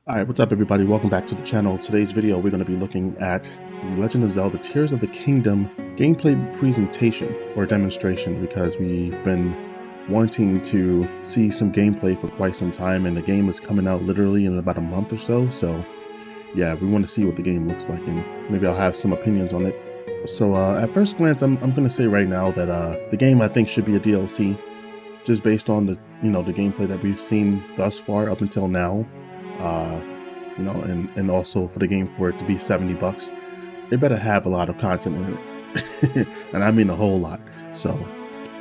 Alright, what's up everybody? Welcome back to the channel. Today's video we're going to be looking at the Legend of Zelda Tears of the Kingdom gameplay presentation or demonstration because we've been wanting to see some gameplay for quite some time and the game is coming out literally in about a month or so. So yeah, we want to see what the game looks like and maybe I'll have some opinions on it. So at first glance I'm going to say right now that the game I think should be a DLC just based on the the gameplay that we've seen thus far up until now. And also for the game for it to be $70, they better have a lot of content in it, and I mean a whole lot. So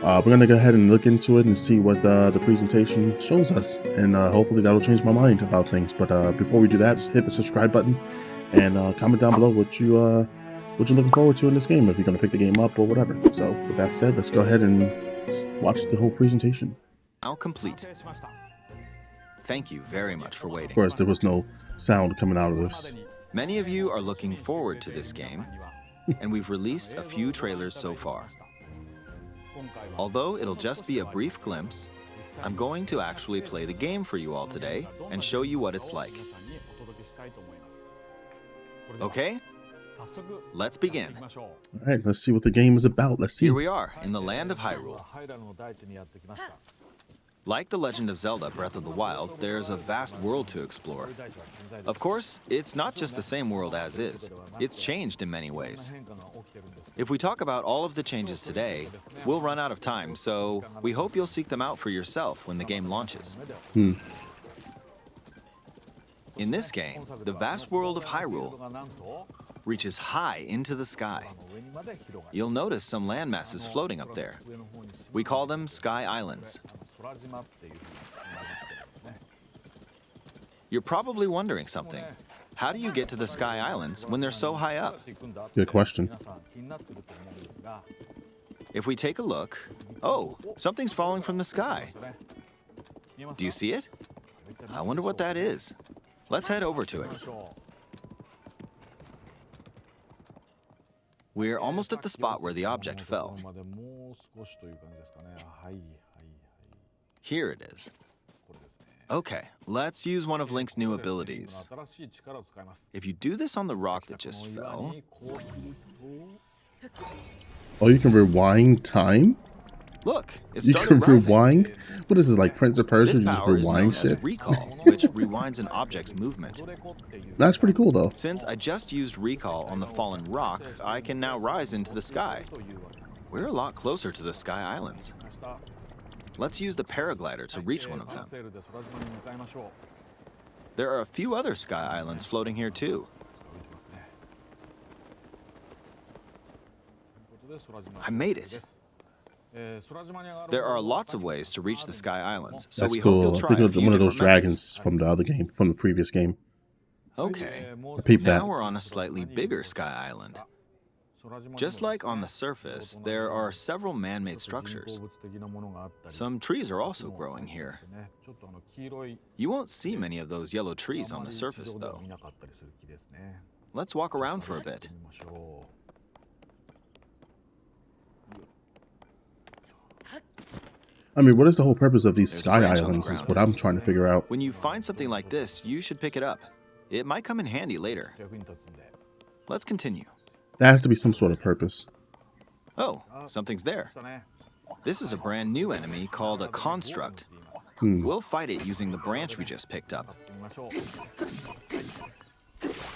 we're gonna go ahead and look into it and see what the presentation shows us, and hopefully that'll change my mind about things. But before we do that, just hit the subscribe button and comment down below what you're looking forward to in this game, if you're gonna pick the game up or whatever. So with that said, let's go ahead and watch the whole presentation. Now complete. Thank you very much for waiting. Of course, there was no sound coming out of this. Many of you are looking forward to this game, and we've released a few trailers so far. Although it'll just be a brief glimpse, I'm going to actually play the game for you all today and show you what it's like. Okay? Let's begin. All right, let's see what the game is about. Let's see. Here we are in the land of Hyrule. Like The Legend of Zelda Breath of the Wild, there's a vast world to explore. Of course, it's not just the same world as is. It's changed in many ways. If we talk about all of the changes today, we'll run out of time, so we hope you'll seek them out for yourself when the game launches. In this game, the vast world of Hyrule reaches high into the sky. You'll notice some landmasses floating up there. We call them Sky Islands. You're probably wondering something. How do you get to the Sky Islands when they're so high up? Good question. If we take a look, oh, something's falling from the sky. Do you see it? I wonder what that is. Let's head over to it. We're almost at the spot where the object fell. Here it is. Okay, let's use one of Link's new abilities. If you do this on the rock that just fell... Oh, you can rewind time? Look, it You started can rising. rewind? What is this, like Prince of Persia? This You just power is known rewind as shit? recall, which rewinds an object's movement. That's pretty cool, though. Since I just used recall on the fallen rock, I can now rise into the sky. We're a lot closer to the Sky Islands. Let's use the paraglider to reach one of them. There are a few other Sky Islands floating here too. I made it. There are lots of ways to reach the Sky Islands, so That's we hope cool. you'll I try think a it was few one of those different methods. dragons from the other game, from the previous game. Okay, I peeped that. now we're on a slightly bigger Sky Island. Just like on the surface, there are several man-made structures. Some trees are also growing here. You won't see many of those yellow trees on the surface, though. Let's walk around for a bit. I mean, what is the whole purpose of these There's a Sky branch on the Islands is ground. what I'm trying to figure out. When you find something like this, you should pick it up. It might come in handy later. Let's continue. There has to be some sort of purpose. Oh, something's there. This is a brand new enemy called a construct. Hmm. We'll fight it using the branch we just picked up.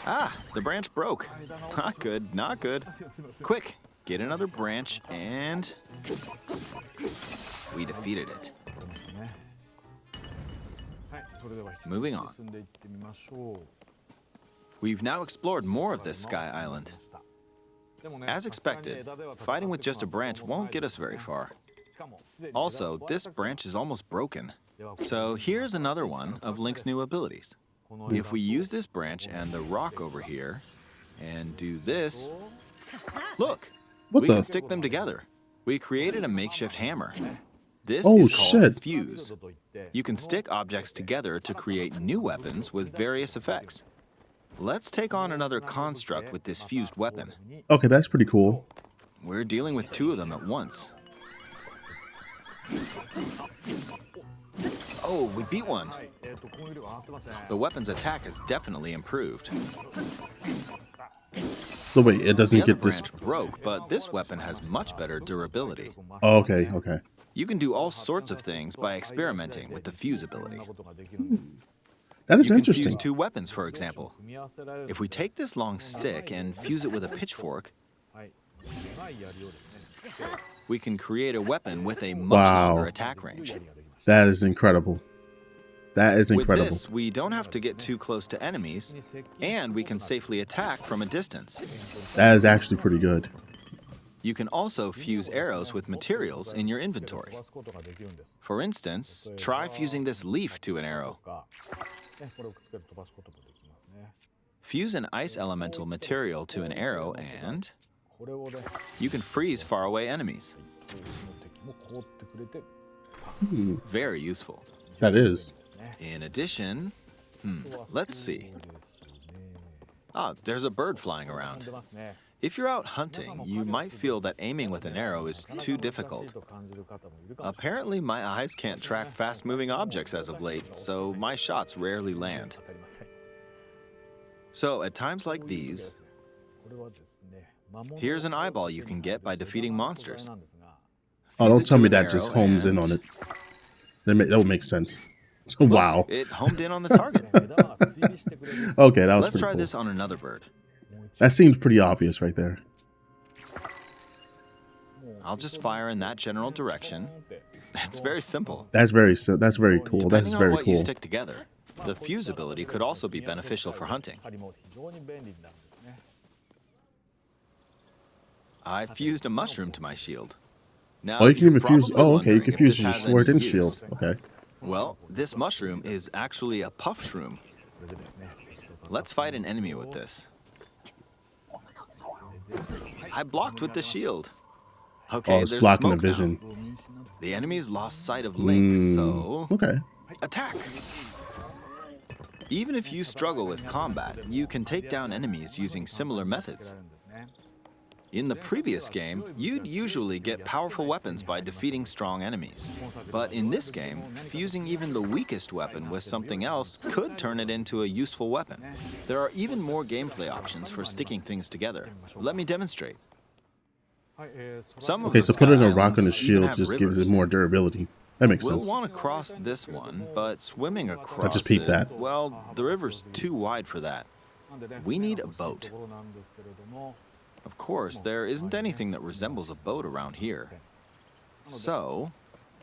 Ah, the branch broke. Not good, not good. Quick, get another branch and... we defeated it. Moving on. We've now explored more of this Sky Island. As expected, fighting with just a branch won't get us very far. Also, this branch is almost broken. So here's another one of Link's new abilities. If we use this branch and the rock over here, and do this, look, What we the? can stick them together. We created a makeshift hammer. This Oh, is called shit. fuse. You can stick objects together to create new weapons with various effects. Let's take on another construct with this fused weapon. Okay, that's pretty cool. We're dealing with two of them at once. Oh, we beat one. The weapon's attack has definitely improved. So wait, it The doesn't other get this. branch broke, but this weapon has much better durability. Oh, okay, okay. You can do all sorts of things by experimenting with the fuse ability. That is You can interesting. fuse two weapons, for example. If we take this long stick and fuse it with a pitchfork, we can create a weapon with a much longer attack range. That is incredible. That is incredible. With this, we don't have to get too close to enemies, and we can safely attack from a distance. That is actually pretty good. You can also fuse arrows with materials in your inventory. For instance, try fusing this leaf to an arrow. Fuse an ice elemental material to an arrow and you can freeze faraway enemies. Very useful. That is. In addition, let's see. Ah, there's a bird flying around. If you're out hunting, you might feel that aiming with an arrow is too difficult. Apparently, my eyes can't track fast-moving objects as of late, so my shots rarely land. So, at times like these, here's an eyeball you can get by defeating monsters. Oh, don't tell me that just homes in on it. That would make sense. Wow. Look, it homed in on the target. Okay, that was Let's pretty try cool. this on another bird. That seems pretty obvious right there. I'll just fire in that general direction. It's very simple. That's very cool. That's Depending on very what you cool. stick together, the fuse ability could also be beneficial for hunting. I fused a mushroom to my shield. Now, Oh, you can even fuse. probably Oh, okay. You wondering can if fuse this your has sword any and use. shield. Okay. Well, this mushroom is actually a puff shroom. Let's fight an enemy with this. I blocked with the shield. Okay, Oh, it's there's blocking the smoke now. vision. The enemy's lost sight of Link, so Okay. attack. Even if you struggle with combat, you can take down enemies using similar methods. In the previous game, you'd usually get powerful weapons by defeating strong enemies. But in this game, fusing even the weakest weapon with something else could turn it into a useful weapon. There are even more gameplay options for sticking things together. Let me demonstrate. Some of Okay, the so putting Sky a rock on the Islands even shield have just gives rivers. it more durability. That makes We'll sense. want to cross this one, but swimming across just peeped it, that. well, the river's too wide for that. We need a boat. Of course, there isn't anything that resembles a boat around here. So,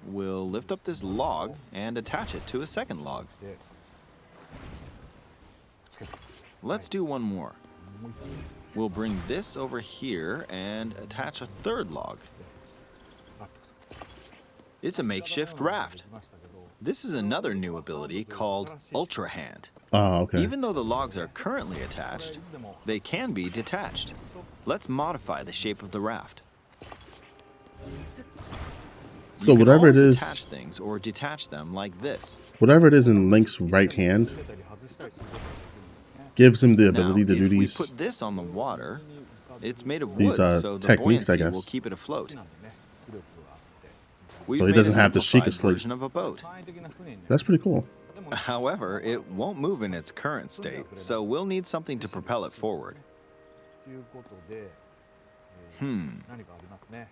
we'll lift up this log and attach it to a second log. Let's do one more. We'll bring this over here and attach a third log. It's a makeshift raft. This is another new ability called Ultra Hand. Oh, okay. Even though the logs are currently attached, they can be detached. Let's modify the shape of the raft. You So can whatever it always is- attach things or detach them like this. Whatever it is in Link's right hand gives him the Now, ability to if do we these. put this on the water, it's made of these, wood, so the techniques, I buoyancy will guess. keep it afloat. We've So he made doesn't a have to shake a simplified slate. version of a boat. That's pretty cool. However, it won't move in its current state, so we'll need something to propel it forward.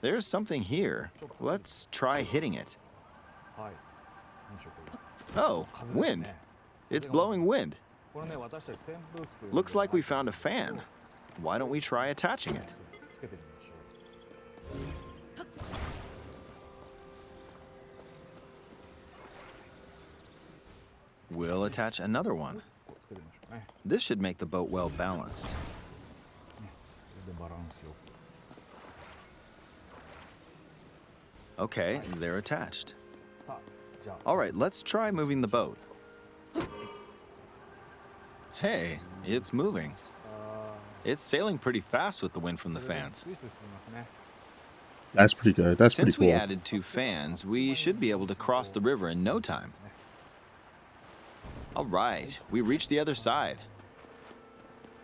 There's something here. Let's try hitting it. Oh, wind. It's blowing wind. Looks like we found a fan. Why don't we try attaching it? We'll attach another one. This should make the boat well balanced. Okay, they're attached. All right, let's try moving the boat. Hey, it's moving. It's sailing pretty fast with the wind from the fans. That's pretty good. That's Since pretty we cool. added 2 fans, we should be able to cross the river in no time. All right, we reached the other side.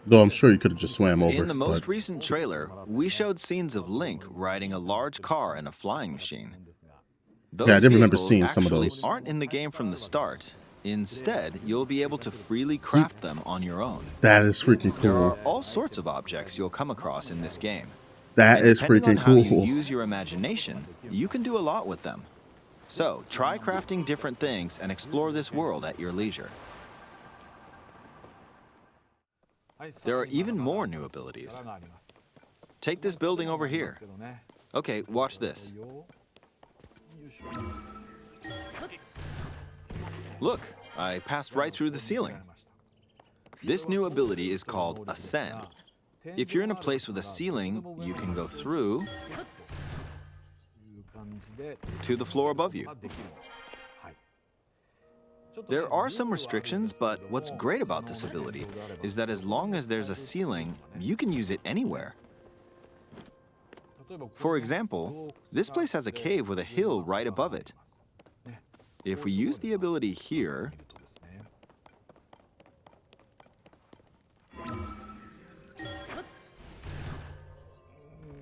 Though I'm sure you could have just swam over. In the most but- recent trailer, we showed scenes of Link riding a large car and a flying machine. Those Yeah, I did remember vehicles seeing some of actually those. aren't in the game from the start. Instead, you'll be able to freely craft them on your own. That is freaking There are cool. all sorts of objects you'll come across in this game. That And is depending on freaking how you cool. use your imagination, you can do a lot with them. So, try crafting different things and explore this world at your leisure. There are even more new abilities. Take this building over here. Okay, watch this. Look, I passed right through the ceiling. This new ability is called Ascend. If you're in a place with a ceiling, you can go through to the floor above you. There are some restrictions, but what's great about this ability is that as long as there's a ceiling, you can use it anywhere. For example, this place has a cave with a hill right above it. If we use the ability here,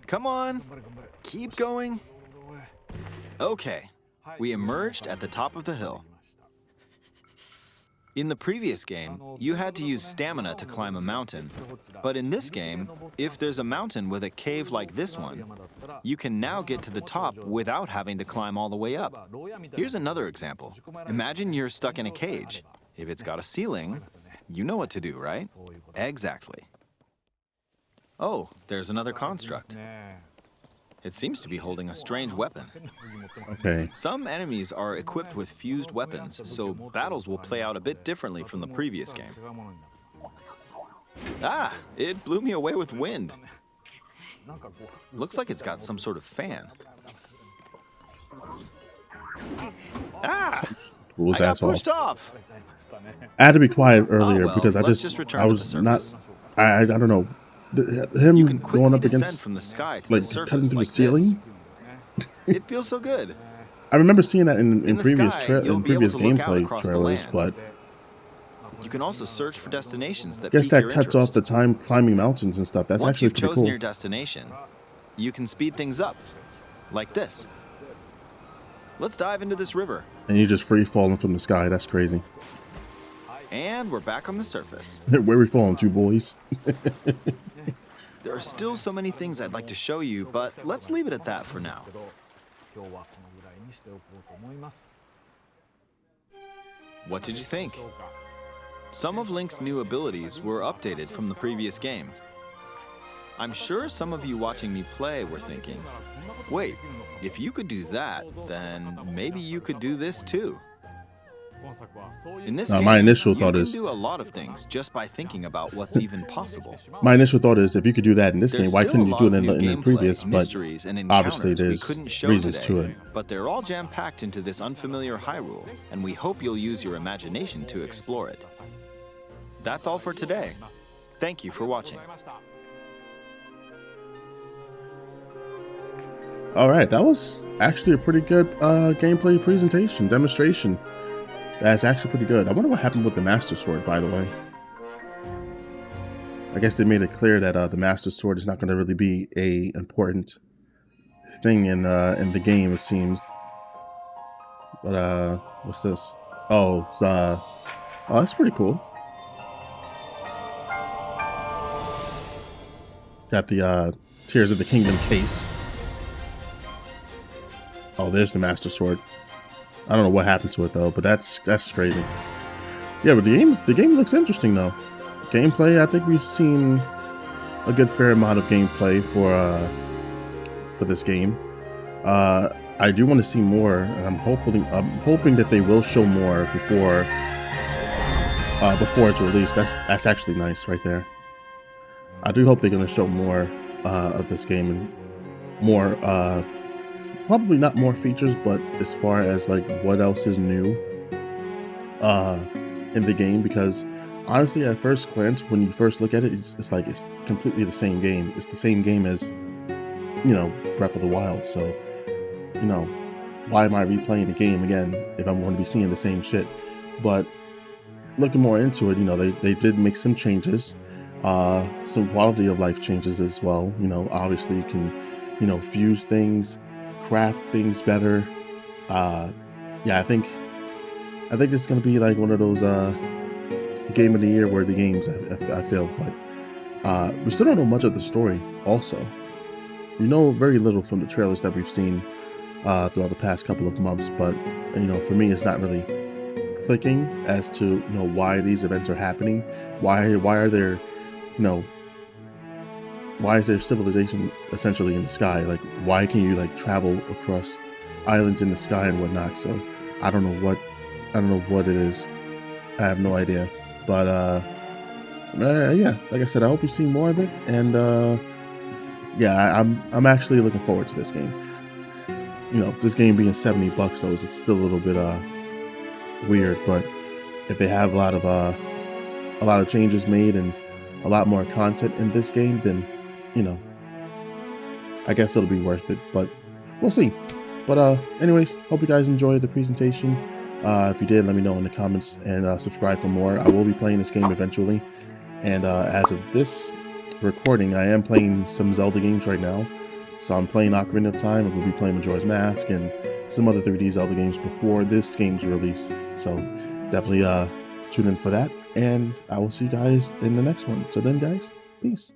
come on, keep going. Okay, we emerged at the top of the hill. In the previous game, you had to use stamina to climb a mountain. But in this game, if there's a mountain with a cave like this one, you can now get to the top without having to climb all the way up. Here's another example. Imagine you're stuck in a cage. If it's got a ceiling, you know what to do, right? Exactly. Oh, there's another construct. It seems to be holding a strange weapon. Okay. Some enemies are equipped with fused weapons, so battles will play out a bit differently from the previous game. Ah, it blew me away with wind. Looks like it's got some sort of fan. Ah! Who's I got asshole? pushed off. I had to be quiet earlier well, because let's return I to the was not. surface. I don't know. Him You can going quickly up descend against, from the sky to like, the surface cutting through like the ceiling. this. It feels so good. I remember seeing that in In the previous sky, you'll in be able previous to look out gameplay across the trailers, land. but You can also search for destinations that I guess pique that your cuts off interest. the time climbing mountains and stuff. That's Once actually you've pretty chosen cool. your destination, you can speed things up, like this. Let's dive into this river. And you just free falling from the sky. That's crazy. And we're back on the surface. Where we falling to, boys? There are still so many things I'd like to show you, but let's leave it at that for now. What did you think? Some of Link's new abilities were updated from the previous game. I'm sure some of you watching me play were thinking, wait, if you could do that, then maybe you could do this too. In this game, my initial you thought can is- do a lot of things just by thinking about what's even possible. My initial thought is, if you could do that in this There's game, why still couldn't a you lot do it of in new the gameplay, previous? But mysteries and obviously encounters we there's couldn't show reasons today, to it. but they're all jam-packed into this unfamiliar Hyrule, and we hope you'll use your imagination to explore it. That's all for today. Thank you for watching. All right, that was actually a pretty good gameplay presentation, demonstration. That's actually pretty good. I wonder what happened with the Master Sword, by the way. I guess they made it clear that the Master Sword is not going to really be a important thing in the game, it seems. But what's this? Oh, it's, oh, that's pretty cool. Got the Tears of the Kingdom case. Oh, there's the Master Sword. I don't know what happened to it though, but that's crazy. Yeah, but the game looks interesting though. Gameplay, I think we've seen a good fair amount of gameplay for this game. I do want to see more, and I'm hoping that they will show more before it's released. That's actually nice right there. I do hope they're going to show more of this game and more. Probably not more features, but as far as like what else is new in the game, because honestly at first glance when you first look at it, it's like it's completely the same game. It's the same game as, you know, Breath of the Wild. So, you know, why am I replaying the game again if I'm going to be seeing the same shit? But looking more into it, you know, they did make some changes, some quality of life changes as well. You know, obviously you can, you know, fuse things, craft things better, Yeah, I think it's gonna be like one of those game of the year worthy games. I feel, but we still don't know much of the story. Also, we know very little from the trailers that we've seen throughout the past couple of months. But for me, it's not really clicking as to why these events are happening. Why are there why is there civilization essentially in the sky? Like, why can you like travel across islands in the sky and whatnot? So I don't know what it is. I have no idea. But yeah, like I said, I hope you see more of it. And yeah, I'm actually looking forward to this game. This game being $70 though is still a little bit weird. But if they have a lot of changes made and a lot more content in this game, then I guess it'll be worth it, but we'll see. But anyways, hope you guys enjoyed the presentation. If you did, let me know in the comments, and subscribe for more. I will be playing this game eventually, and as of this recording, I am playing some Zelda games right now. So I'm playing Ocarina of Time, and we'll be playing Majora's Mask and some other 3D Zelda games before this game's release. So definitely tune in for that, and I will see you guys in the next one. So then, guys, peace.